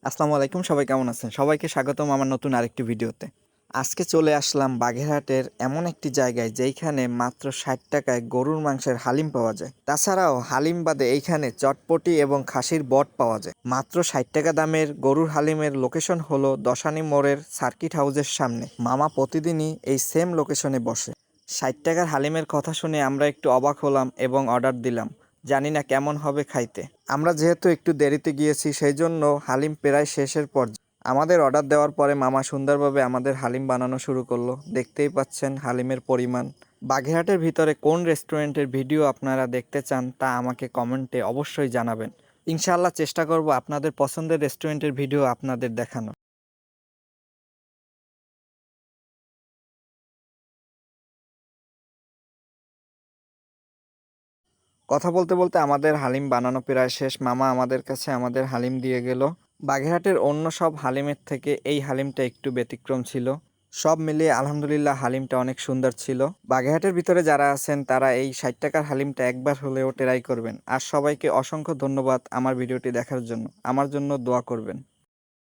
আসসালামু আলাইকুম, সবাই কেমন আছেন? সবাইকে স্বাগতম আমার নতুন আরেকটি ভিডিওতে। আজকে চলে আসলাম বাগেরহাটের এমন একটি জায়গায় যেইখানে মাত্র ৬০ টাকায় গরুর মাংসের হালিম পাওয়া যায়। তাছাড়াও হালিম বাদে এইখানে চটপটি এবং খাসির বট পাওয়া যায়। মাত্র ৬০ টাকা দামের গরুর হালিমের লোকেশন হলো দশানী মোড়ের সার্কিট হাউসের সামনে। মামা প্রতিদিনই এই সেম লোকেশনে বসে। ৬০ টাকার হালিমের কথা শুনে আমরা একটু অবাক হলাম এবং অর্ডার দিলাম। জানি না কেমন হবে খাইতে। আমরা যেহেতু একটু দেরিতে গিয়েছি সেই জন্য হালিম প্রায় শেষের পর্যায়ে। আমাদের অর্ডার দেওয়ার পরে মামা সুন্দরভাবে আমাদের হালিম বানানো শুরু করলো। দেখতেই পাচ্ছেন হালিমের পরিমাণ। বাগেরহাটের ভিতরে কোন রেস্টুরেন্টের ভিডিও আপনারা দেখতে চান তা আমাকে কমেন্টে অবশ্যই জানাবেন। ইনশাআল্লাহ চেষ্টা করব আপনাদের পছন্দের রেস্টুরেন্টের ভিডিও আপনাদের দেখানো। কথা বলতে বলতে আমাদের হালিম বানানো প্রায় শেষ। মামা আমাদের কাছে আমাদের হালিম দিয়ে গেল। বাগেরহাটের অন্য সব হালিমের থেকে এই হালিমটা একটু ব্যতিক্রম ছিল। সব মিলিয়ে আলহামদুলিল্লাহ হালিমটা অনেক সুন্দর ছিল। বাগেরহাটের ভিতরে যারা আছেন তারা এই ৬০ টাকার হালিমটা একবার হলেও ট্রাই করবেন। আর সবাইকে অসংখ্য ধন্যবাদ আমার ভিডিওটি দেখার জন্য। আমার জন্য দোয়া করবেন।